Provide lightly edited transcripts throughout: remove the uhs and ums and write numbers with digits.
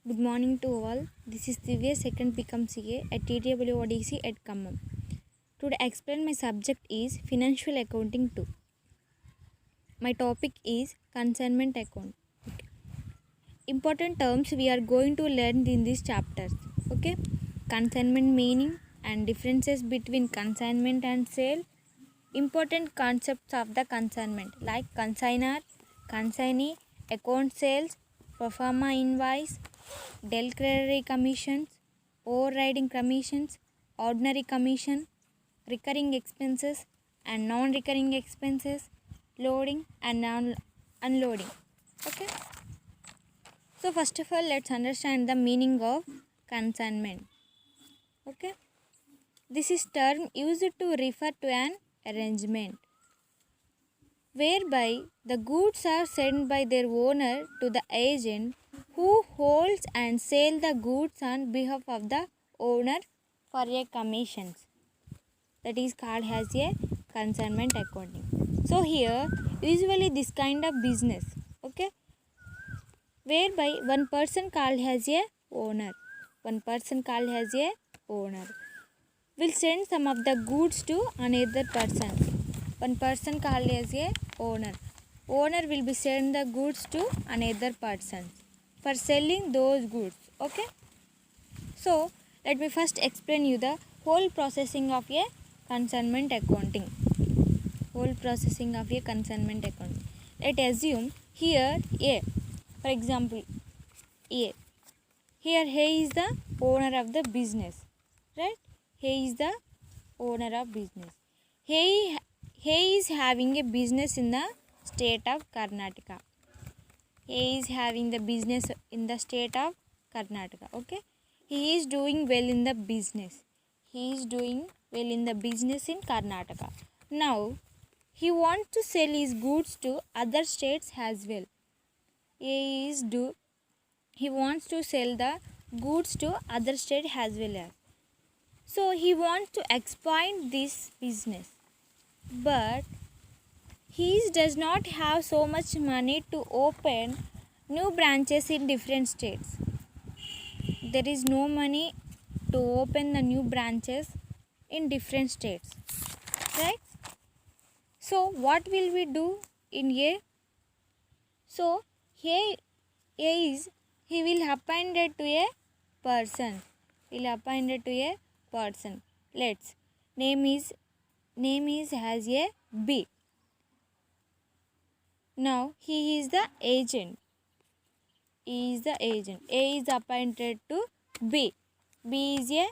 Good morning to all. This is Divya, second become CA at TWODC at Khammam. Today, explain my subject is Financial Accounting 2. My topic is Consignment Account. Okay. Important terms we are going to learn in these chapters. Okay. Consignment meaning and differences between consignment and sale. Important concepts of the consignment like consignor, consignee, account sales, pro forma invoice, declaratory commissions, overriding commissions, ordinary commission, recurring expenses and non-recurring expenses, loading and unloading. Okay. So first of all, let's understand the meaning of consignment. Okay. This is term used to refer to an arrangement whereby the goods are sent by their owner to the agent who holds and sells the goods on behalf of the owner for a commission. That is called as a consignment accounting. So here usually this kind of business, okay, whereby one person called as a owner will send some of the goods to another person. One person called as a owner will be send the goods to another person for selling those goods. Okay. So let me first explain you the whole processing of a consignment accounting. Let assume here A. For example, A. Here he is the owner of the business, right? He is the owner of business. He is having a business in the state of Karnataka. He is having the business in the state of Karnataka. Okay. He is doing well in the business. in Karnataka. Now, he wants to sell his goods to other states as well. He wants to sell the goods to other states as well as. So, he wants to expand this business. But he does not have so much money to open new branches in different states. There is no money to open the new branches in different states, right? So what will we do in A? So he will appoint it to a person. Let's name is has a B. Now he is the agent. A is appointed to B. B is a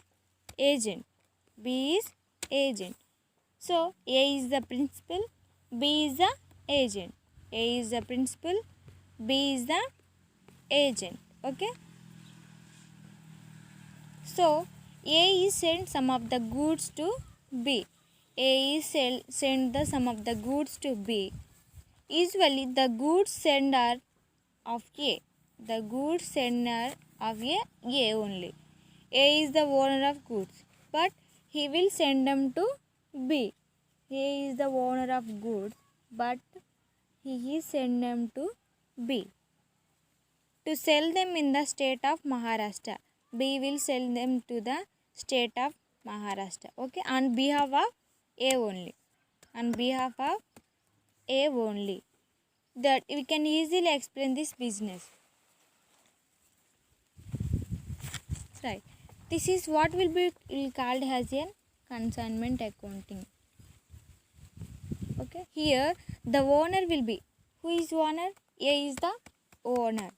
agent. So A is the principal, B is the agent. A is the principal, B is the agent. Okay. So A is sent some of the goods to B. A is send the some of the goods to B. Usually the goods sender of A. A only. A is the owner of goods, but he will send them to B. A is the owner of goods, but he is send them to B to sell them in the state of Maharashtra. B will sell them to the state of Maharashtra. Okay, on behalf of A only. That we can easily explain this business. Right. This is what will be called as a consignment accounting. Okay. Here the owner will be. Who is owner? A is the owner.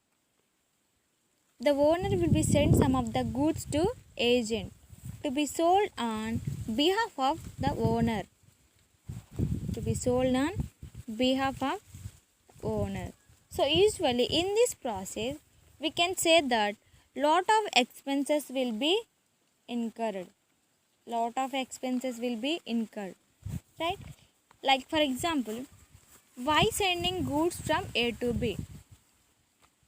The owner will be sent some of the goods to agent to be sold on behalf of the owner. So usually in this process we can say that lot of expenses will be incurred. Right? Like for example, why sending goods from A to B?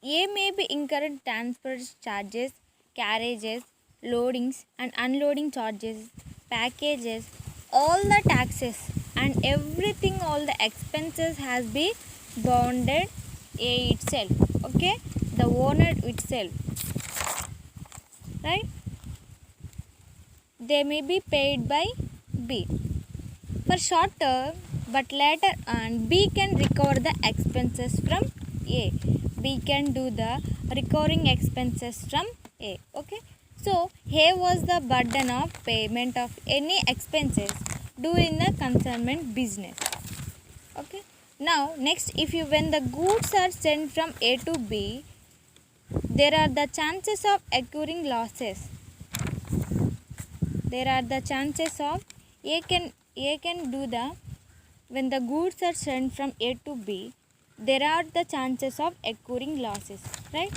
A may be incurred transport charges, carriages, loadings and unloading charges, packages, all the taxes and everything, all the expenses has been bounded A itself. Okay, the owner itself. right? They may be paid by B. For short term, but later on, B can recover the expenses from A. B can do the recurring expenses from A. Okay. So, here was the burden of payment of any expenses during the consignment business. Okay. Now, next, when the goods are sent from A to B, there are the chances of occurring losses. There are the chances of A can do the, when the goods are sent from A to B, there are the chances of occurring losses, right?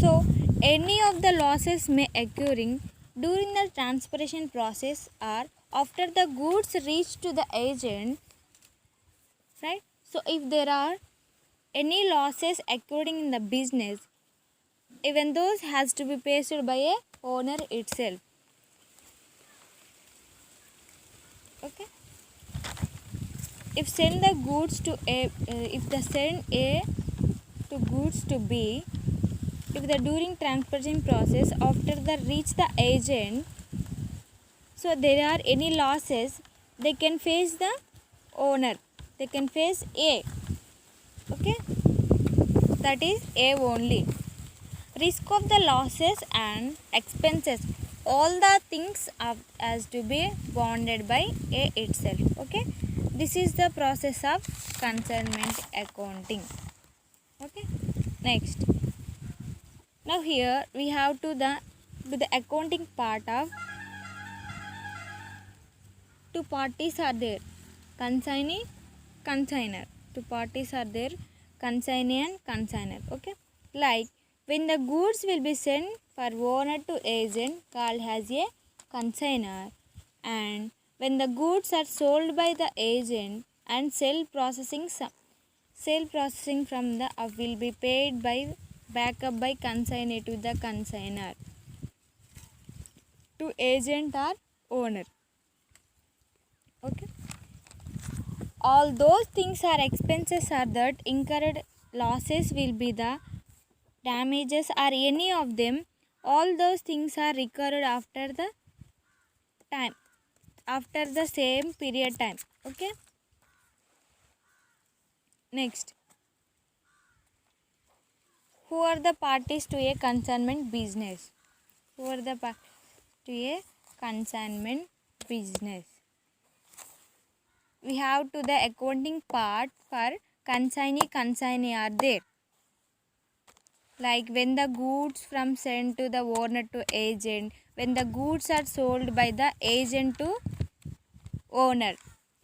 So, any of the losses may occurring during the transportation process or after the goods reach to the agent, right? So, if there are any losses occurring in the business, even those has to be paid by a owner itself. Okay. If send the goods to A, if the send A to goods to B, if the during transportation process after the reach the agent, so there are any losses, they can face the owner. They can face A. Okay, that is A only. Risk of the losses and expenses, all the things has to be bonded by A itself. Okay, this is the process of consignment accounting. Okay, next. Now here we have to the accounting part of two parties are there, consignee, consigner. Two parties are there, consignee and consigner. Okay, like when the goods will be sent for owner to agent called as a consigner, and when the goods are sold by the agent and sale processing from the will be paid by backup by consignee to the consigner, to agent or owner. Okay, all those things are expenses are that incurred losses will be the damages or any of them, all those things are recurred after the time, after the same period time. Okay, next, who are the parties to a consignment business? Who are the parties to a consignment business? We have to the accounting part for consignee are there, like when the goods from sent to the owner to agent, when the goods are sold by the agent to owner,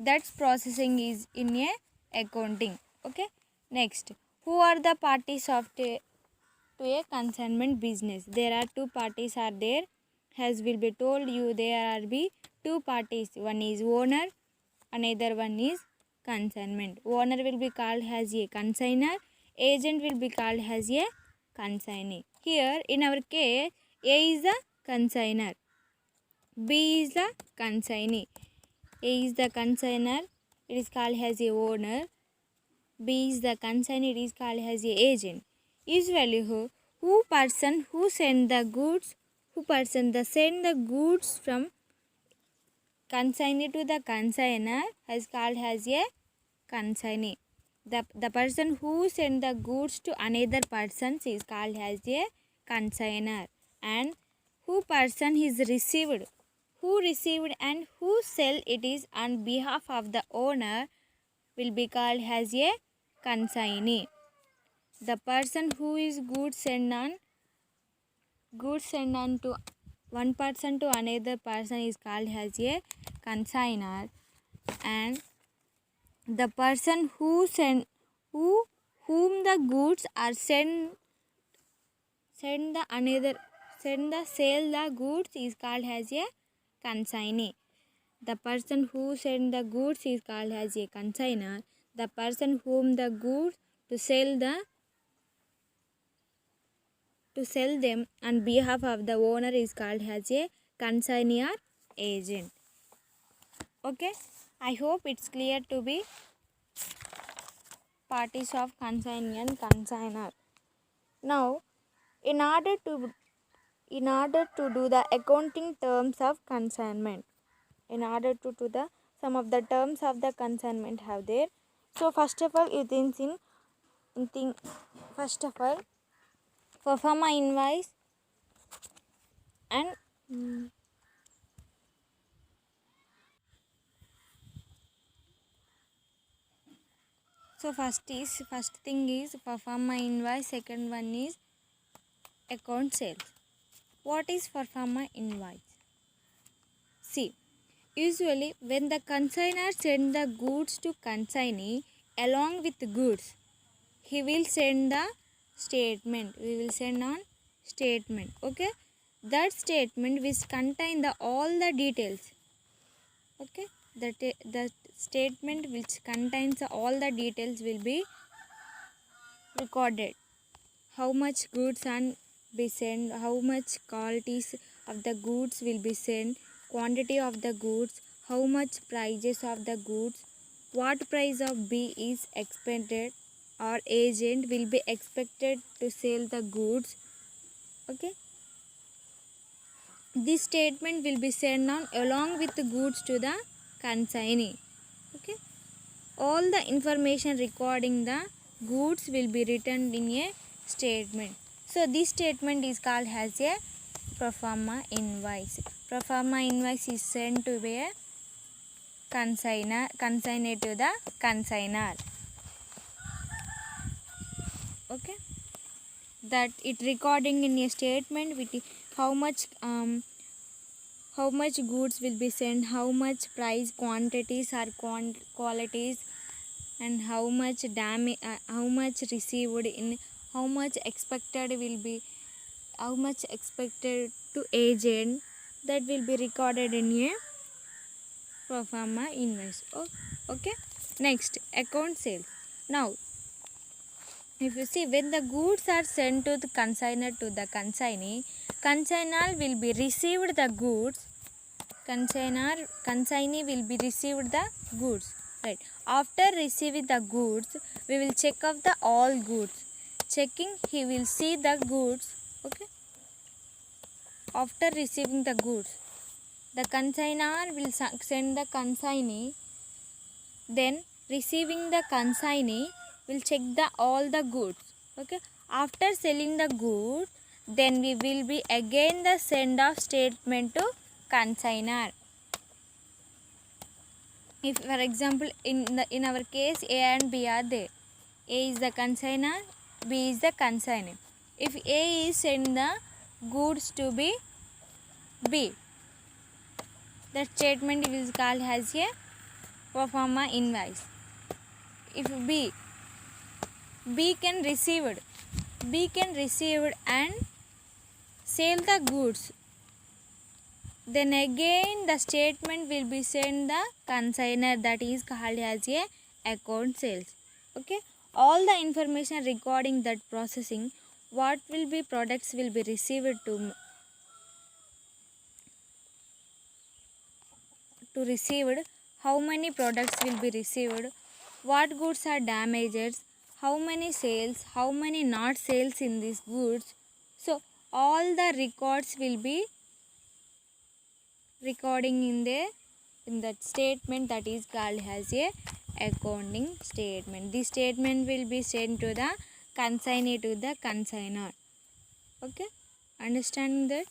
that's processing is in a accounting. Okay, next, who are the parties of to a consignment business? There are two parties are there, as will be told you, there are be two parties, one is owner, another one is consignment. Owner will be called as a consigner, agent will be called as a consignee. Here in our case, A is the consigner, B is the consignee. A is the consigner, it is called as a owner. B is the consignee, it is called as a agent. Usually who person who send the goods, who person the send the goods from consignee to the consigner is called as a consignee. The person who send the goods to another person is called as a consigner. And who person is received, who received and who sell it is on behalf of the owner will be called as a consignee. The person who is goods send on to one person to another person is called as a consigner. And the person whom the goods are send the sale the goods is called as a consignee. The person who send the goods is called as a consigner. The person whom the goods to sell them on behalf of the owner is called as a consignee or agent. Okay, I hope it's clear to be parties of consignee and consigner. Now, in order to in order to do the accounting terms of consignment. In order to do the some of the terms of the consignment have there. So first of all, you think first of all, performa invoice and so first thing is performa invoice, second one is account sales. What is performa invoice? See, usually when the consignor send the goods to consignee along with goods, he will send the statement. We will send on statement. Okay, that statement which contain the all the details. Okay, that statement which contains all the details will be recorded. How much goods and be sent, how much qualities of the goods will be sent, quantity of the goods, how much prices of the goods, what price of B is expected or agent will be expected to sell the goods. Okay, this statement will be sent on along with the goods to the consignee. Okay, all the information recording the goods will be written in a statement. So this statement is called as a proforma invoice. Proforma invoice is sent to be a consignee to the consignor. Okay, that it recording in a statement with how much goods will be sent, how much price, quantities or qualities, and how much damage, how much received in, how much expected will be, how much expected to agent, that will be recorded in a proforma invoice. Okay, next account sales. Now if you see, when the goods are sent to the consignor to the consignee, consignor will be received the goods, consignee will be received the goods, right? After receiving the goods, we will check of the all goods. Checking, he will see the goods. Okay, after receiving the goods, the consignor will send the consignee, then receiving the consignee will check the all the goods. Okay, after selling the goods, then we will be again the send off statement to consignor. If for example in our case A and B are there, A is the consignor, B is the consignee. If A is send the goods to B, that statement is called as a proforma invoice. If B can receive and sell the goods, then again the statement will be sent the consignor, that is called as a account sales. Okay, all the information regarding that processing, what will be products will be received to received, how many products will be received, what goods are damaged, how many sales, how many not sales in these goods. So all the records will be recording in that statement, that is called as a accounting statement. This statement will be sent to the consignee to the consignor. Okay, understanding that?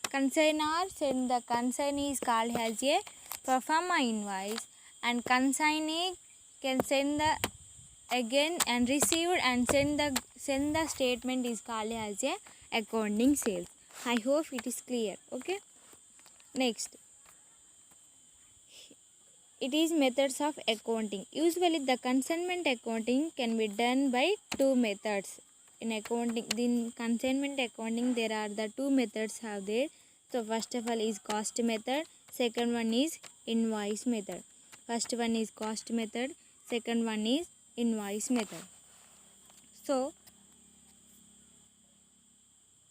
Consignor send the consignee is called as a proforma invoice, and consignee can send the again and received and send the statement is called as a accounting sales. I hope it is clear. Okay, next, it is methods of accounting. Usually the consignment accounting can be done by two methods. In consignment accounting there are the two methods have there. So first of all is cost method, second one is invoice method. First one is cost method, second one is invoice method. So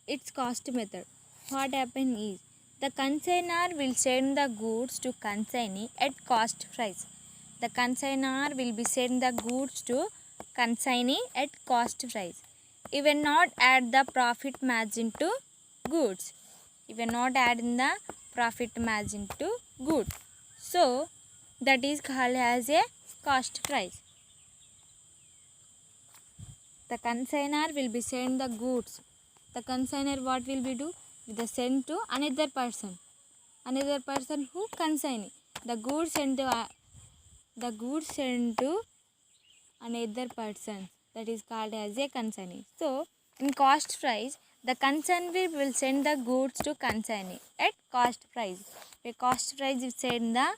it's cost method. What happen is, the consignor will send the goods to consignee at cost price. The consignor will be send the goods to consignee at cost price. He will not add the profit margin to goods. We are not adding the profit margin to goods. So that is called as a cost price. The consignor will be send the goods. The consignor what will be do? Will send to another person. Another person who consign the goods sent to another person. That is called as a consignee. So in cost price, the consignee will send the goods to consignee at cost price. A cost price will send the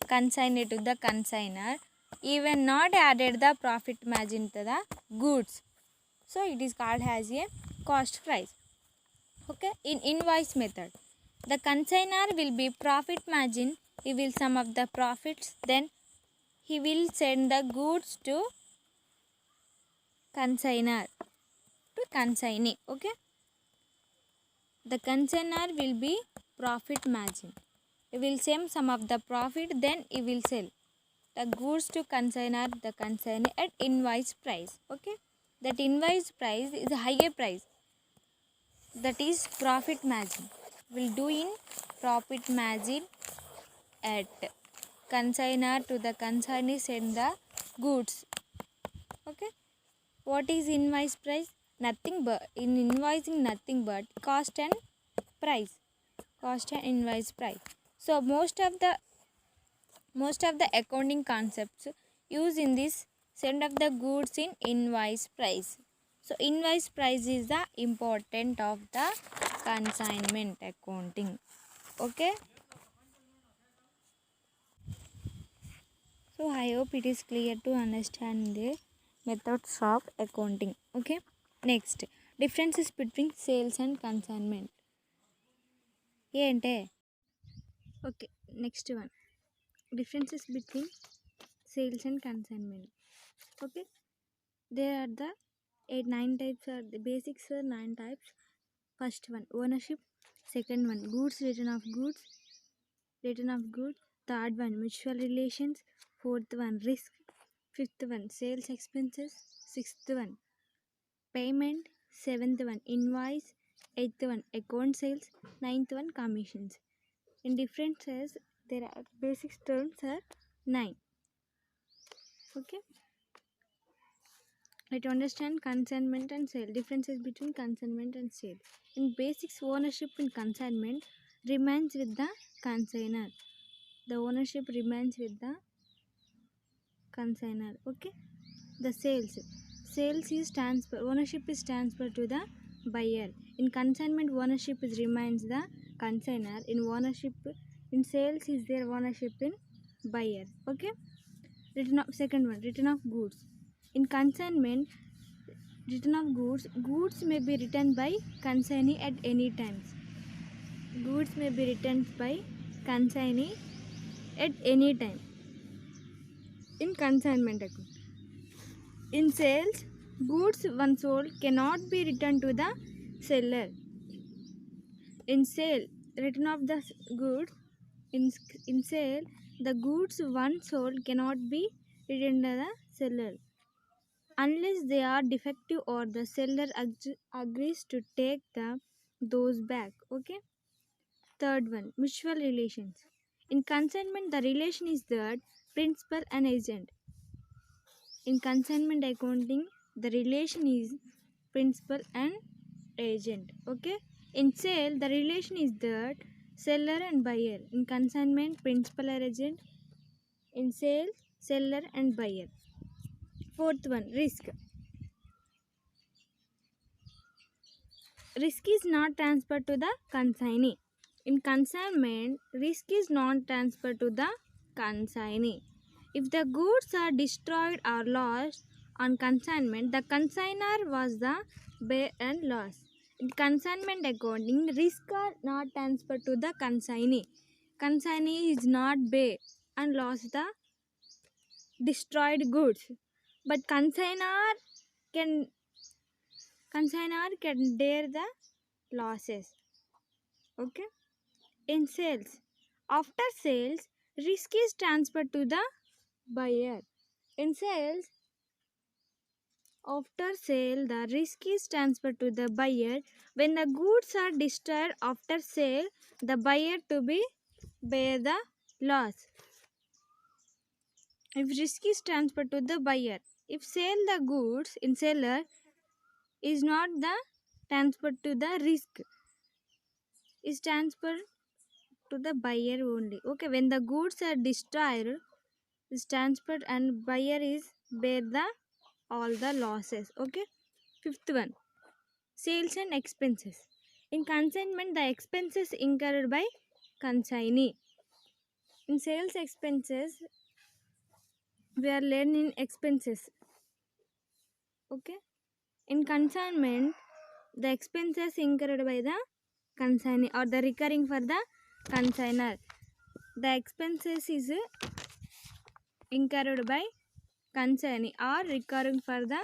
consignee to the consignor, even not added the profit margin to the goods. So it is called as a cost price. Okay, in invoice method, the consignor will be profit margin. He will sum up the profits, then he will send the goods to consignor to consignee. Okay, the consignor will be profit margin. He will send some of the profit, then he will sell the goods to consignor, the consignee at invoice price. Okay, that invoice price is a higher price, that is profit margin. Will do in profit margin at consignor to the consignee send the goods. Okay, what is invoice price? Nothing but in invoicing nothing but cost and price. Cost and invoice price. So most of the accounting concepts used in this send of the goods in invoice price. So invoice price is the important of the consignment accounting. Okay. So I hope it is clear to understand the methods of accounting. Okay. Next, differences between sales and consignment. ఏంటే okay, next one, differences between sales and consignment. Okay, there are the 9 types, are the basics are 9 types. First one, ownership. Second one, goods, return of goods. Third one, mutual relations. Fourth one, risk. Fifth one, sales expenses. Sixth one, payment. Seventh one, invoice. Eighth one, account sales. Ninth one, commissions. In differences, there are basic terms are 9. Okay, let's understand consignment and sale. Differences between consignment and sale. In basics, ownership in consignment remains with the consignor. The ownership remains with the consignor. Okay, the sales is transfer, ownership is transferred to the buyer. In consignment, ownership is remains the consignor. In sales is their ownership in buyer. Okay, second one, return of goods. In consignment, return of goods may be returned by consignee at any times. Goods may be returned by consignee at any time in consignment account. In sales, goods once sold cannot be returned to the seller. In sale, return of the goods. In sale, the goods once sold cannot be returned to the seller unless they are defective or the seller agrees to take those back. Okay. Third one, mutual relations. In consignment, the relation is that principal and agent. In consignment accounting, the relation is principal and agent. Okay. In sale, the relation is that seller and buyer. In consignment, principal and agent. In sale, seller and buyer. Fourth one, risk. Risk is not transferred to the consignee. In consignment, risk is not transferred to the consignee. If the goods are destroyed or lost on consignment, the consignor was the bear and loss. In consignment accounting, risk are not transferred to the consignee. Consignee is not bear and lost the destroyed goods, but consignor can bear the losses. Okay. In sales, after sales, risk is transferred to the buyer. In sales, After sale, the risk is transferred to the buyer. When the goods are destroyed after sale, the buyer to be bear the loss. If risk is transferred to the buyer, if sell the goods in seller is not the transferred to the risk, is transferred to the buyer only. Okay, when the goods are destroyed, is transferred and buyer is bear the all the losses. Okay, fifth one, sales and expenses. In consignment, the expenses incurred by consignee. In sales expenses, we are learning expenses. Okay, in consignment, the expenses incurred by the consignee or the recurring for the consigner. The expenses is incurred by consignee or recurring for the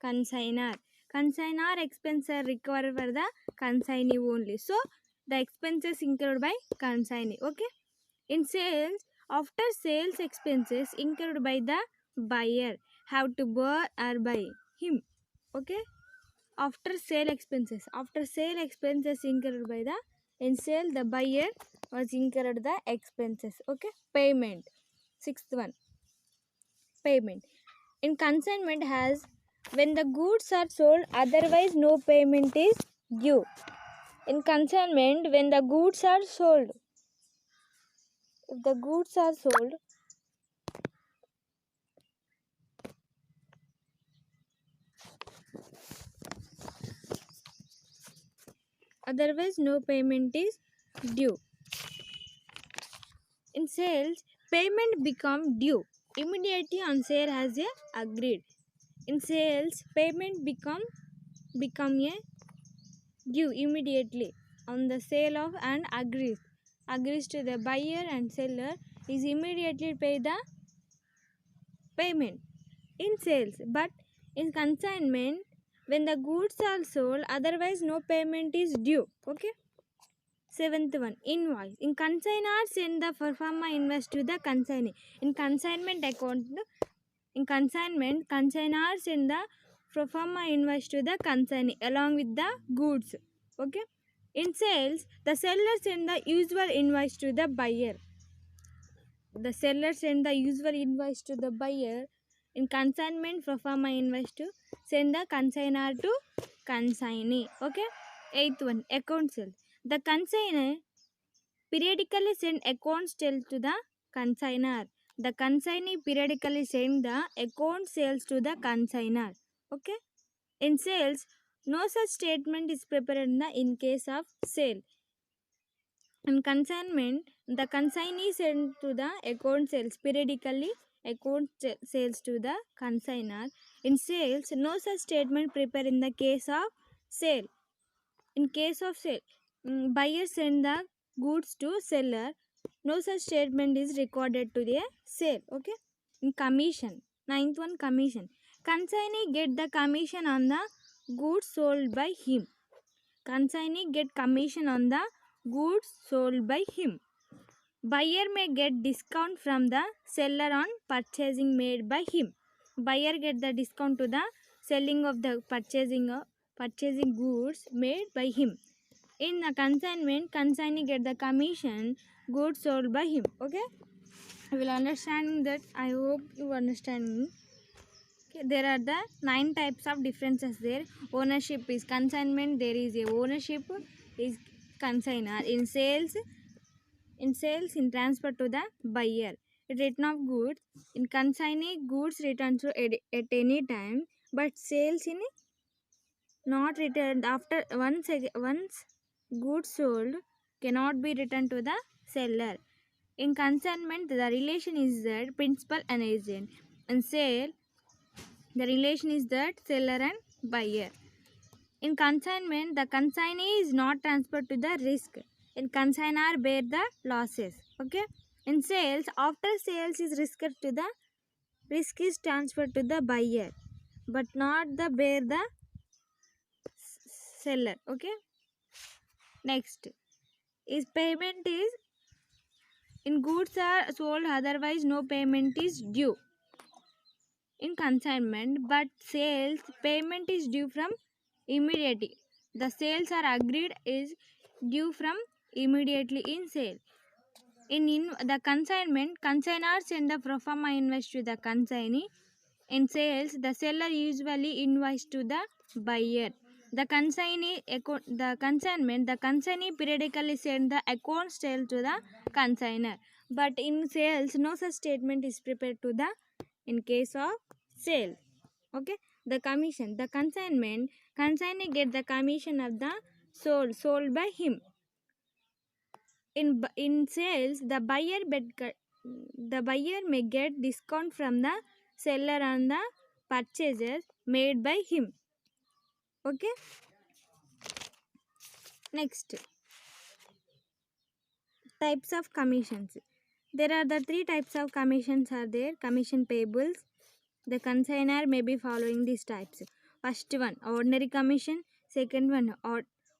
consigner. Consigner expenses required for the consignee only. So the expenses incurred by consignee. Okay. In sales, after sales expenses incurred by the buyer have to bear or by him. Okay. After sale expenses incurred by the in sale the buyer was incurred the expenses. Okay, payment. Sixth one, payment. In consignment has when the goods are sold, otherwise no payment is due. In consignment, when the goods are sold, if the goods are sold, otherwise no payment is due. In sales, payment become due immediately on sale as a agreed. In sales, payment become a due immediately on the sale of and agrees to the buyer and seller is immediately pay the payment in sales. But in consignment, when the goods are sold, otherwise no payment is due. Okay. Seventh one, invoice. In consignor, send the pro forma invoice to the consignee. In consignment account, in consignment, consignor send the pro forma invoice to the consignee along with the goods. Okay. In sales, the seller send the usual invoice to the buyer. The seller send the usual invoice to the buyer. In consignment, pro forma invoice to send the consignor to consignee. Okay. Eighth one, account sales. The consignor periodically send account sales to the consignor. The consignee periodically send the account sales to the consignor. Okay. In sales, no such statement is prepared in case of sale. In consignment, the consignee send to the account sales periodically account sales to the consignor. In sales, no such statement prepared in the case of sale. In case of sale, buyer send the goods to seller. No such statement is recorded to the sale. Okay. In commission, ninth one, commission. Consignee get the commission on the goods sold by him. Consignee get commission on the goods sold by him. Buyer may get discount from the seller on purchasing made by him. Buyer get the discount to the selling of the purchasing goods made by him. In the consignment, consignee get the commission goods sold by him. Okay, you will understand that. I hope you understand me. Okay, there are the 9 types of differences there. Ownership is consignment. There is a ownership is consignor. In sales, in transfer to the buyer. Return of goods. In consignee, goods returned to at any time, but sales in not returned after once goods sold cannot be returned to the seller. In consignment, the relation is that principal and agent. In sale, the relation is that seller and buyer. In consignment, the consignee is not transferred to the risk. In consignor, bear the losses. Okay. In sales, after sales is risk is transferred to the buyer, but not the bear the seller. Okay. Next is payment is in goods are sold, otherwise no payment is due. in consignment, but sales payment is due from immediately. The sales are agreed is due from immediately in sale. In the consignment, consignor send the pro forma invoice to the consignee. In sales, the seller usually invoice to the buyer. The consignee periodically send the account sale to the consignor. But in sales, no such statement is prepared to the in case of sale. Okay, the commission, the consignee get the commission of the sold by him. In sales, the buyer may get discount from the seller on the purchases made by him. Okay, next, types of commissions. There are the three types of commissions are there. Commission payables. The consignor may be following these types. First one, ordinary commission. Second one,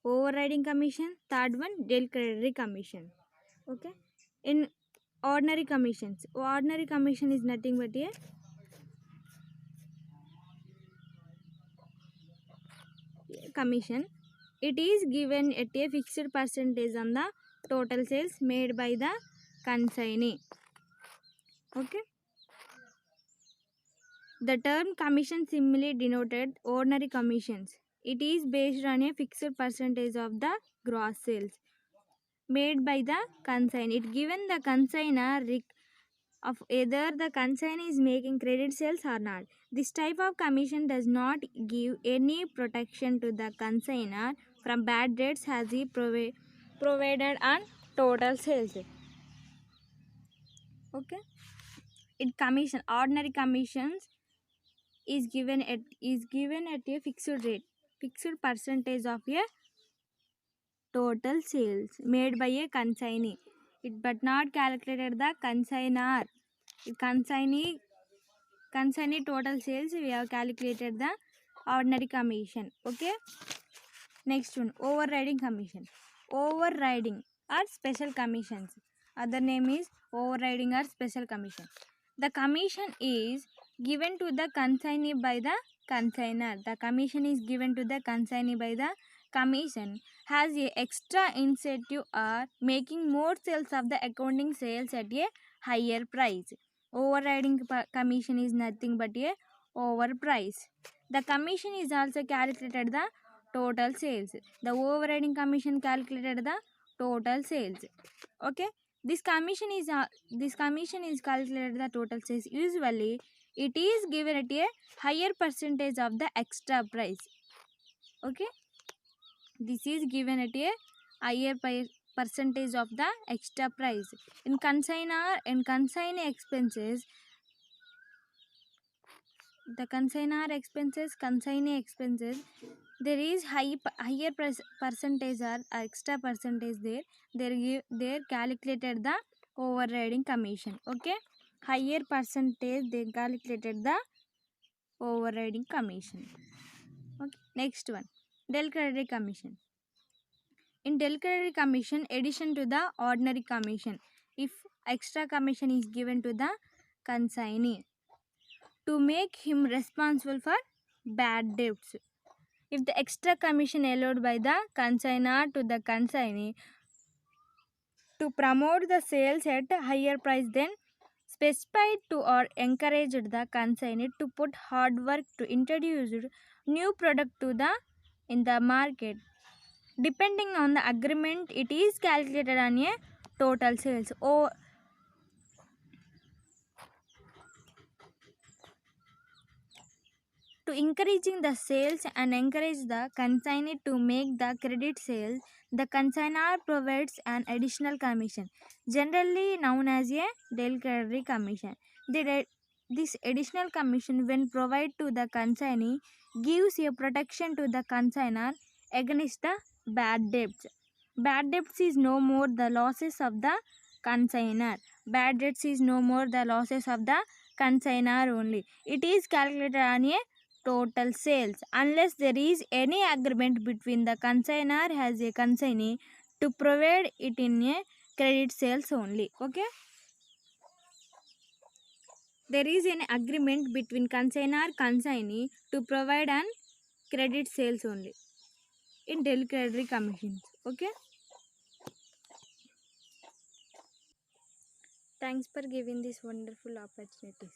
overriding commission. Third one, declaratory commission. Okay, in ordinary commissions, ordinary commission is nothing but a commission. It is given at a fixed percentage on the total sales made by the consignee. Okay, the term commission simply denoted ordinary commissions. It is based on a fixed percentage of the gross sales made by the consignee. It given the consignor of either the consignee is making credit sales or not. This type of commission does not give any protection to the consignor from bad debts as he provided on total sales. Okay, it commission, ordinary commissions is given at a fixed rate, fixed percentage of a total sales made by a consignee. It but not calculated the consignor. Consignee total sales we have calculated the ordinary commission. Okay, next one, overriding commission. Overriding or special commissions, other name is overriding or special commission. The commission is given to the consignee by the consignor. The commission is given to the consignee by the commission has a extra incentive or making more sales of the accounting sales at a higher price. Overriding commission is nothing but a overprice. The commission is also calculated the total sales. The overriding commission calculated the total sales. Okay, this commission is calculated the total sales. Usually it is given at a higher percentage of the extra price. Okay, this is given at a higher percentage of the extra price. In consignee expenses, the consignee expenses, there is higher percentage or extra percentage there. They calculated the overriding commission. Okay, higher percentage they calculated the overriding commission. Okay, next one, declaratory commission. In declaratory commission, addition to the ordinary commission, if extra commission is given to the consignee to make him responsible for bad debts. If the extra commission allowed by the consignor to the consignee to promote the sales at a higher price than specified to or encouraged the consignee to put hard work to introduce new product to the in the market. Depending on the agreement, it is calculated on a total sales. To encouraging the sales and encourage the consignee to make the credit sales, the consignor provides an additional commission, generally known as a declaratory commission. This additional commission, when provided to the consignee, gives a protection to the consignor against the bad debts. Bad debts is no more the losses of the consignor. Bad debts is no more the losses of the consignor only. It is calculated on a total sales unless there is any agreement between the consignor as a consignee to provide it in a credit sales only. Okay, there is an agreement between consignor consignee to provide an credit sales only in daily credit commissions. Okay, thanks for giving this wonderful opportunity.